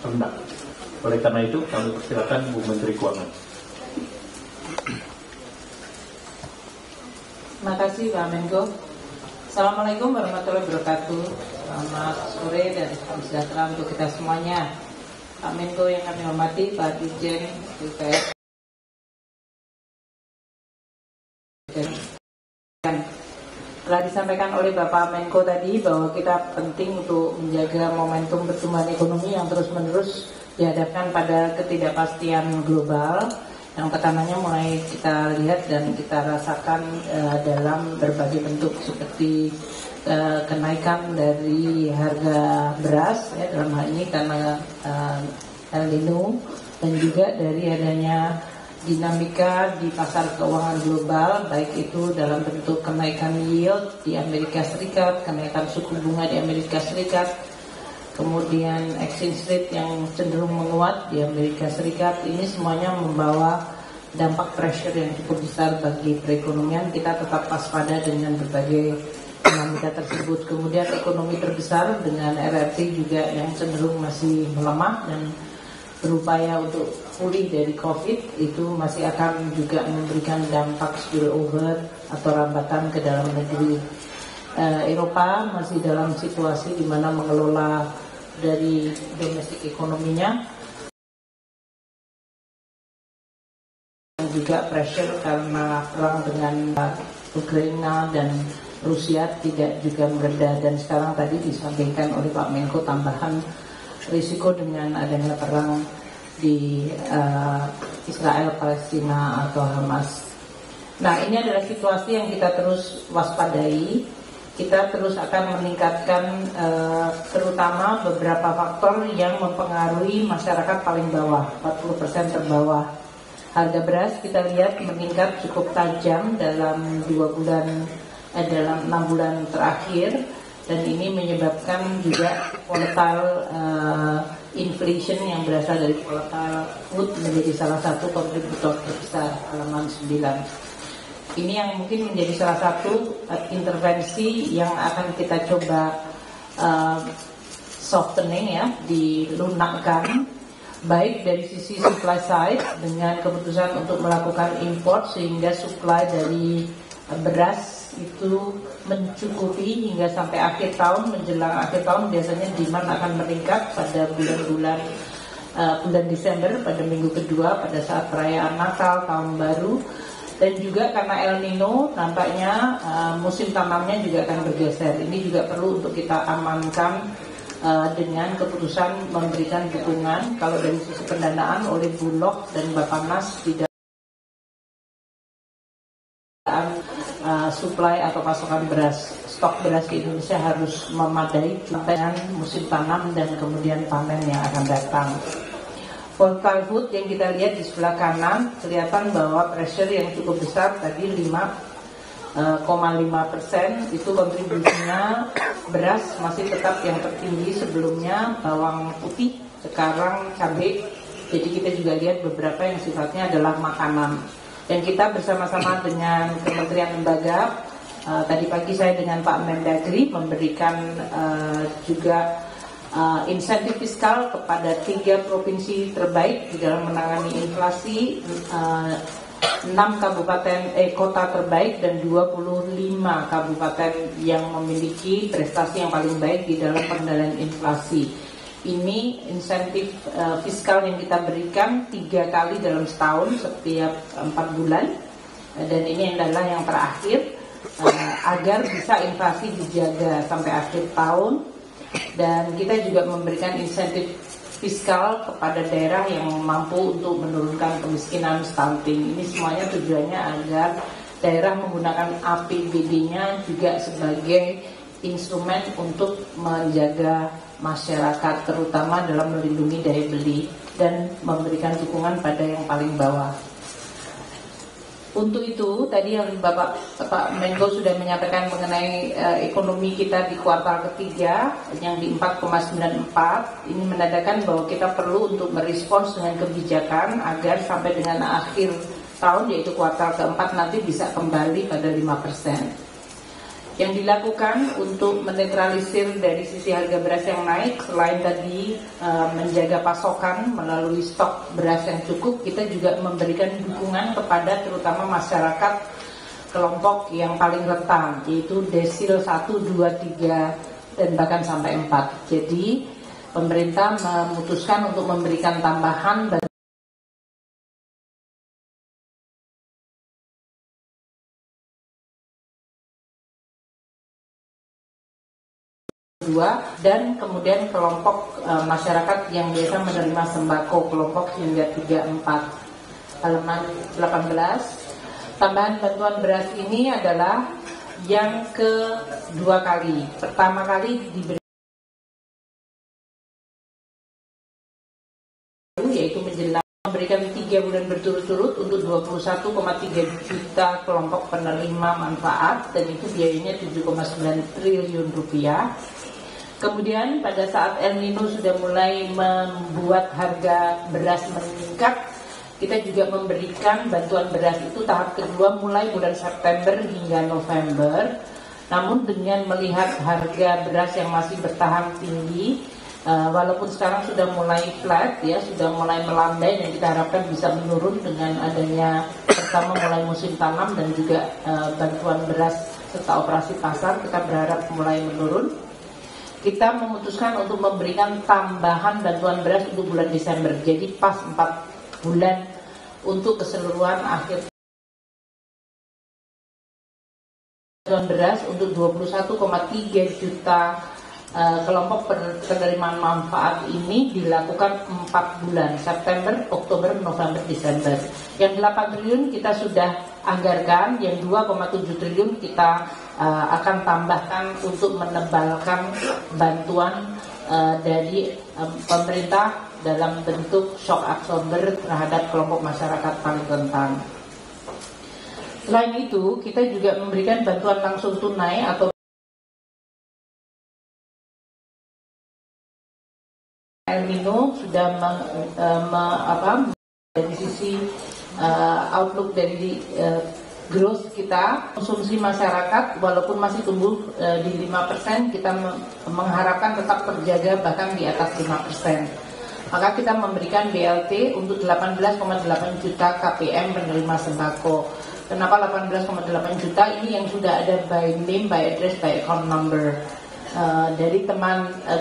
rendah. Oleh karena itu, kami persilakan Bu Menteri Keuangan. Terima kasih Pak Menko. Assalamualaikum warahmatullahi wabarakatuh. Selamat sore dan salam sejahtera untuk kita semuanya. Pak Menko yang kami hormati, Pak Dirjen BPS. Telah disampaikan oleh Bapak Menko tadi bahwa kita penting untuk menjaga momentum pertumbuhan ekonomi yang terus-menerus dihadapkan pada ketidakpastian global yang tekanannya mulai kita lihat dan kita rasakan dalam berbagai bentuk seperti kenaikan dari harga beras ya, dalam hal ini karena El Nino, dan juga dari adanya dinamika di pasar keuangan global, baik itu dalam bentuk kenaikan yield di Amerika Serikat, kenaikan suku bunga di Amerika Serikat, kemudian exchange rate yang cenderung menguat di Amerika Serikat. Ini semuanya membawa dampak pressure yang cukup besar bagi perekonomian. Kita tetap waspada dengan berbagai dinamika tersebut. Kemudian ekonomi terbesar dengan RRT juga yang cenderung masih melemah dan berupaya untuk pulih dari COVID, itu masih akan juga memberikan dampak spillover atau rambatan ke dalam negeri. Eropa masih dalam situasi di mana mengelola dari domestik ekonominya, dan juga pressure karena perang dengan Ukraina dan Rusia tidak juga mereda, dan sekarang tadi disampaikan oleh Pak Menko tambahan risiko dengan adanya perang di Israel, Palestina atau Hamas. Nah, ini adalah situasi yang kita terus waspadai. Kita terus akan meningkatkan terutama beberapa faktor yang mempengaruhi masyarakat paling bawah, 40% terbawah. Harga beras kita lihat meningkat cukup tajam dalam 6 bulan terakhir, dan ini menyebabkan juga volatile inflation yang berasal dari volatile food menjadi salah satu kontributor terbesar halaman 9. Ini yang mungkin menjadi salah satu intervensi yang akan kita coba softening ya, dilunakkan, baik dari sisi supply side dengan keputusan untuk melakukan import sehingga supply dari beras itu mencukupi hingga sampai akhir tahun. Menjelang akhir tahun biasanya demand akan meningkat pada bulan Desember, pada minggu kedua pada saat perayaan Natal, Tahun Baru, dan juga karena El Nino nampaknya musim tanamnya juga akan bergeser. Ini juga perlu untuk kita amankan dengan keputusan memberikan dukungan kalau dari sisi pendanaan oleh Bulog dan Bappenas tidak supply atau pasokan beras, stok beras di Indonesia harus memadai dengan musim tanam dan kemudian panen yang akan datang. Volatile food yang kita lihat di sebelah kanan kelihatan bahwa pressure yang cukup besar tadi 5,5%, itu kontribusinya beras masih tetap yang tertinggi, sebelumnya bawang putih, sekarang cabai. Jadi kita juga lihat beberapa yang sifatnya adalah makanan. Dan kita bersama-sama dengan kementerian lembaga, tadi pagi saya dengan Pak Mendagri memberikan juga insentif fiskal kepada 3 provinsi terbaik di dalam menangani inflasi, 6 kota terbaik dan 25 kabupaten yang memiliki prestasi yang paling baik di dalam pengendalian inflasi. Ini insentif fiskal yang kita berikan 3 kali dalam setahun, setiap 4 bulan, dan ini adalah yang terakhir agar bisa inflasi dijaga sampai akhir tahun. Dan kita juga memberikan insentif fiskal kepada daerah yang mampu untuk menurunkan kemiskinan stunting. Ini semuanya tujuannya agar daerah menggunakan APBD-nya juga sebagai instrumen untuk menjaga masyarakat, terutama dalam melindungi daya beli dan memberikan dukungan pada yang paling bawah. Untuk itu tadi yang Bapak Menko sudah menyampaikan mengenai ekonomi kita di kuartal ketiga yang di 4,94, ini menandakan bahwa kita perlu untuk merespons dengan kebijakan agar sampai dengan akhir tahun, yaitu kuartal keempat nanti bisa kembali pada 5%. Yang dilakukan untuk menetralisir dari sisi harga beras yang naik, selain tadi menjaga pasokan melalui stok beras yang cukup, kita juga memberikan dukungan kepada terutama masyarakat kelompok yang paling rentan, yaitu desil 1, 2, 3, dan bahkan sampai 4. Jadi pemerintah memutuskan untuk memberikan tambahan dan kemudian kelompok masyarakat yang biasa menerima sembako kelompok hingga 3, 4. Halaman 18. Tambahan bantuan beras ini adalah yang kedua kali. Pertama kali diberi yaitu menjelang memberikan 3 bulan berturut-turut untuk 21,3 juta kelompok penerima manfaat, dan itu biayanya 7,9 triliun rupiah. Kemudian pada saat El Nino sudah mulai membuat harga beras meningkat, kita juga memberikan bantuan beras itu tahap kedua mulai bulan September hingga November. Namun dengan melihat harga beras yang masih bertahan tinggi, walaupun sekarang sudah mulai flat ya, sudah mulai melandai, dan kita harapkan bisa menurun dengan adanya pertama mulai musim tanam dan juga bantuan beras serta operasi pasar, kita berharap mulai menurun. Kita memutuskan untuk memberikan tambahan bantuan beras untuk bulan Desember. Jadi pas 4 bulan untuk keseluruhan akhir bantuan beras untuk 21,3 juta kelompok penerimaan manfaat ini dilakukan 4 bulan, September, Oktober, November, Desember. Yang 8 triliun kita sudah anggarkan, yang 2,7 triliun kita akan tambahkan untuk menebalkan bantuan dari pemerintah dalam bentuk shock absorber terhadap kelompok masyarakat paling rentan. Selain itu, kita juga memberikan bantuan langsung tunai atau El Nino sudah dari sisi outlook dari growth kita, konsumsi masyarakat walaupun masih tumbuh di 5%, kita mengharapkan tetap terjaga bahkan di atas 5%. Maka kita memberikan BLT untuk 18,8 juta KPM penerima sembako. Kenapa 18,8 juta? Ini yang sudah ada by name, by address, by account number. Dari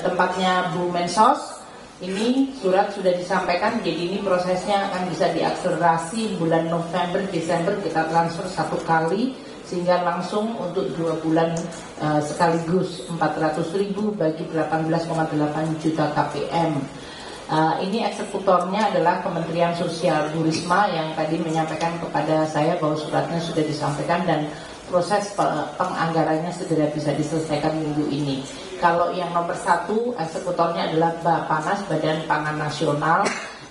tempatnya Bu Mensos, ini surat sudah disampaikan, jadi ini prosesnya akan bisa diakselerasi bulan November, Desember kita transfer 1 kali sehingga langsung untuk 2 bulan sekaligus 400.000 bagi 18,8 juta KPM. Ini eksekutornya adalah Kementerian Sosial Bu Risma yang tadi menyampaikan kepada saya bahwa suratnya sudah disampaikan dan proses penganggarannya segera bisa diselesaikan minggu ini. Kalau yang nomor 1 eksekutornya adalah Bappenas, Badan Pangan Nasional,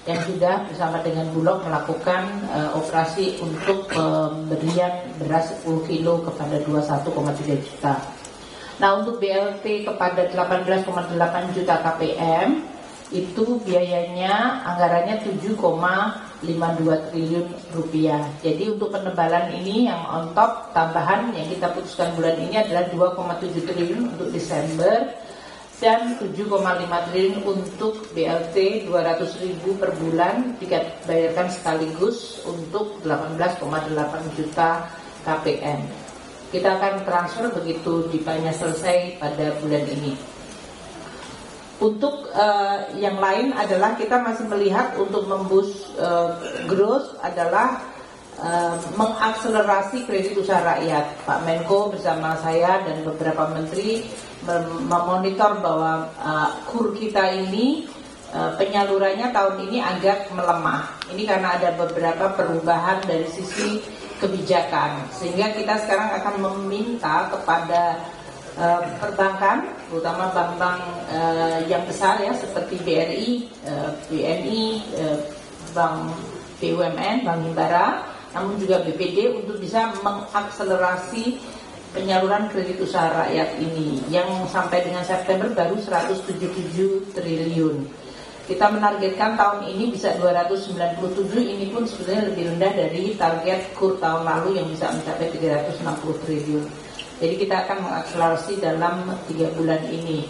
yang sudah bersama dengan Bulog melakukan operasi untuk pemberian beras 10 kilo kepada 21,3 juta. Nah, untuk BLT kepada 18,8 juta KPM itu biayanya anggarannya 7,52 triliun rupiah. Jadi untuk penebalan ini yang on top tambahan yang kita putuskan bulan ini adalah 2,7 triliun untuk Desember dan 7,5 triliun untuk BLT 200.000 per bulan dibayarkan sekaligus untuk 18,8 juta KPM. Kita akan transfer begitu dipanya selesai pada bulan ini. Untuk yang lain adalah kita masih melihat untuk memboost growth adalah mengakselerasi kredit usaha rakyat. Pak Menko bersama saya dan beberapa menteri memonitor bahwa KUR kita ini penyalurannya tahun ini agak melemah. Ini karena ada beberapa perubahan dari sisi kebijakan, sehingga kita sekarang akan meminta kepada perbankan, terutama bank-bank yang besar ya seperti BRI, BNI, Bank BUMN, Bank Himbara, namun juga BPD untuk bisa mengakselerasi penyaluran kredit usaha rakyat ini yang sampai dengan September baru 177 triliun. Kita menargetkan tahun ini bisa 297, ini pun sebenarnya lebih rendah dari target KUR tahun lalu yang bisa mencapai 360 triliun. Jadi kita akan mengakselerasi dalam 3 bulan ini.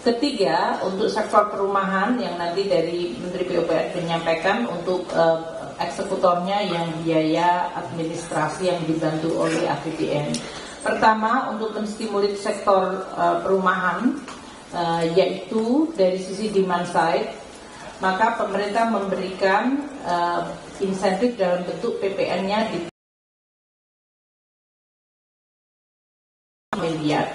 Ketiga, untuk sektor perumahan yang nanti dari Menteri PUPR menyampaikan untuk eksekutornya yang biaya administrasi yang dibantu oleh APBN. Pertama, untuk menstimulir sektor perumahan, yaitu dari sisi demand side, maka pemerintah memberikan insentif dalam bentuk PPN-nya di miliar.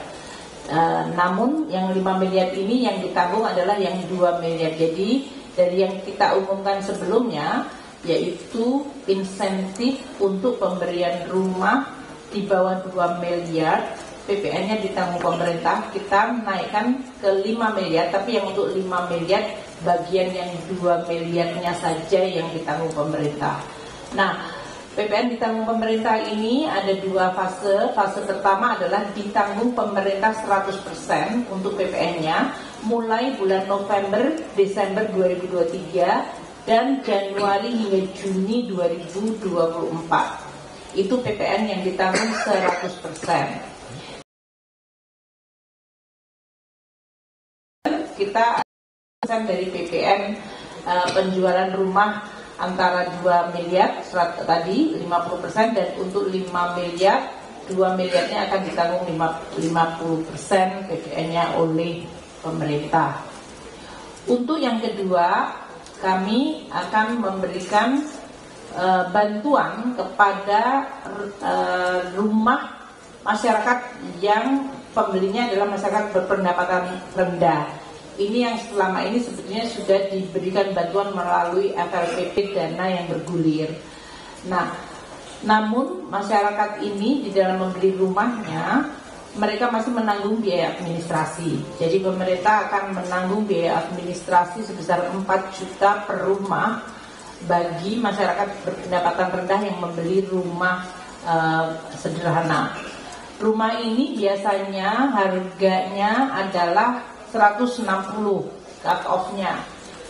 Namun yang 5 miliar ini yang ditanggung adalah yang 2 miliar. Jadi dari yang kita umumkan sebelumnya, yaitu insentif untuk pemberian rumah di bawah 2 miliar, PPN-nya ditanggung pemerintah, kita naikkan ke 5 miliar, tapi yang untuk 5 miliar, bagian yang 2 miliarnya saja yang ditanggung pemerintah. Nah, PPN ditanggung pemerintah ini ada 2 fase. Fase pertama adalah ditanggung pemerintah 100% untuk PPN-nya mulai bulan November, Desember 2023 dan Januari hingga Juni 2024. Itu PPN yang ditanggung 100%. Kita dari PPN penjualan rumah antara 2 miliar tadi 50%, dan untuk 5 miliar 2 miliarnya akan ditanggung 50% PPN-nya oleh pemerintah. Untuk yang kedua, kami akan memberikan bantuan kepada rumah masyarakat yang pembelinya adalah masyarakat berpendapatan rendah. Ini yang selama ini sebetulnya sudah diberikan bantuan melalui FLPP, dana yang bergulir. Nah, namun masyarakat ini di dalam membeli rumahnya, mereka masih menanggung biaya administrasi. Jadi pemerintah akan menanggung biaya administrasi sebesar 4 juta per rumah bagi masyarakat berpendapatan rendah yang membeli rumah sederhana. Rumah ini biasanya harganya adalah 160 cut off-nya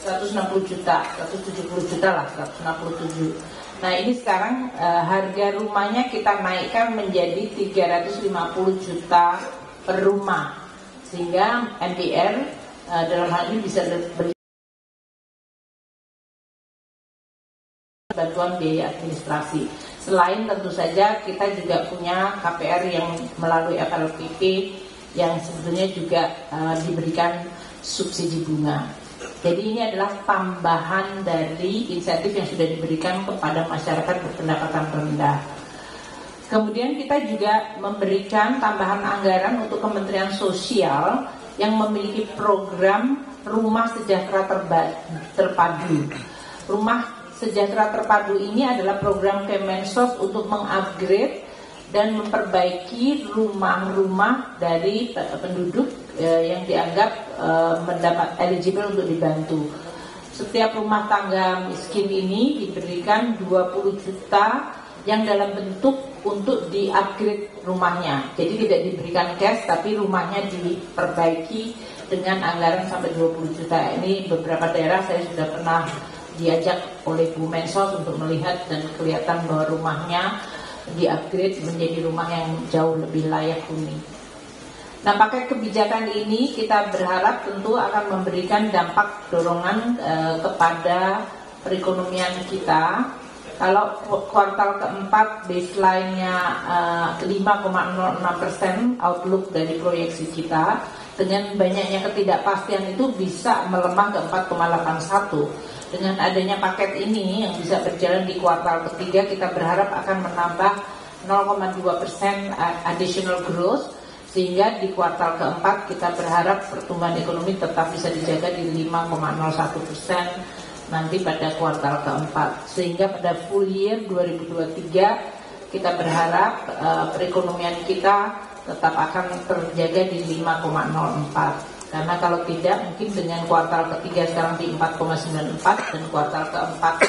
160 juta, 170 juta lah, 167. Nah ini sekarang harga rumahnya kita naikkan menjadi 350 juta per rumah, sehingga MPR dalam hal ini bisa beri bantuan biaya administrasi. Selain tentu saja kita juga punya KPR yang melalui FLPP yang sebetulnya juga diberikan subsidi bunga. Jadi ini adalah tambahan dari insentif yang sudah diberikan kepada masyarakat berpendapatan rendah. Kemudian kita juga memberikan tambahan anggaran untuk Kementerian Sosial yang memiliki program Rumah Sejahtera Terpadu. Rumah Sejahtera Terpadu ini adalah program Kemensos untuk mengupgrade dan memperbaiki rumah-rumah dari penduduk yang dianggap mendapat eligible untuk dibantu. Setiap rumah tangga miskin ini diberikan 20 juta yang dalam bentuk untuk di-upgrade rumahnya. Jadi tidak diberikan cash, tapi rumahnya diperbaiki dengan anggaran sampai 20 juta. Ini beberapa daerah saya sudah pernah diajak oleh Bu Mensos untuk melihat dan kelihatan bahwa rumahnya di-upgrade menjadi rumah yang jauh lebih layak huni. Nah, pakai kebijakan ini kita berharap tentu akan memberikan dampak dorongan kepada perekonomian kita. Kalau kuartal keempat baseline-nya 5,06% outlook dari proyeksi kita, dengan banyaknya ketidakpastian itu bisa melemah ke 4,81. Dengan adanya paket ini yang bisa berjalan di kuartal ketiga, kita berharap akan menambah 0,2% additional growth, sehingga di kuartal keempat kita berharap pertumbuhan ekonomi tetap bisa dijaga di 5,01% nanti pada kuartal keempat. Sehingga pada full year 2023 kita berharap perekonomian kita tetap akan terjaga di 5,04. Karena kalau tidak, mungkin dengan kuartal ketiga sekarang di 4,94 dan kuartal keempat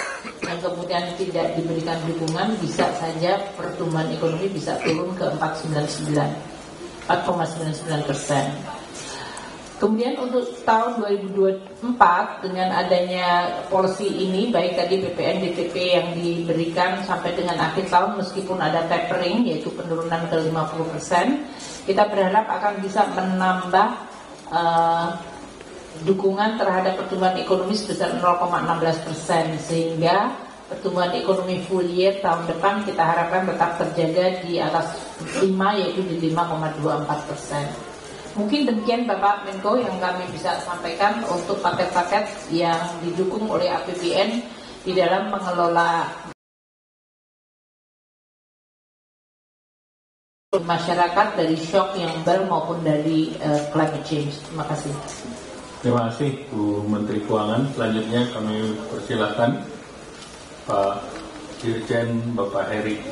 yang kemudian tidak diberikan dukungan, bisa saja pertumbuhan ekonomi bisa turun ke 4,99%. Kemudian untuk tahun 2024 dengan adanya policy ini, baik tadi BPN DTP yang diberikan sampai dengan akhir tahun meskipun ada tapering yaitu penurunan ke 50%, kita berharap akan bisa menambah dukungan terhadap pertumbuhan ekonomi sebesar 0,16%, sehingga pertumbuhan ekonomi full year tahun depan kita harapkan tetap terjaga di atas 5, yaitu di 5,24%. Mungkin demikian Bapak Menko yang kami bisa sampaikan untuk paket-paket yang didukung oleh APBN di dalam mengelola masyarakat dari shock yang baru maupun dari climate change. Terima kasih. Terima kasih Bu Menteri Keuangan. Selanjutnya kami persilakan Pak Dirjen Bapak Heri.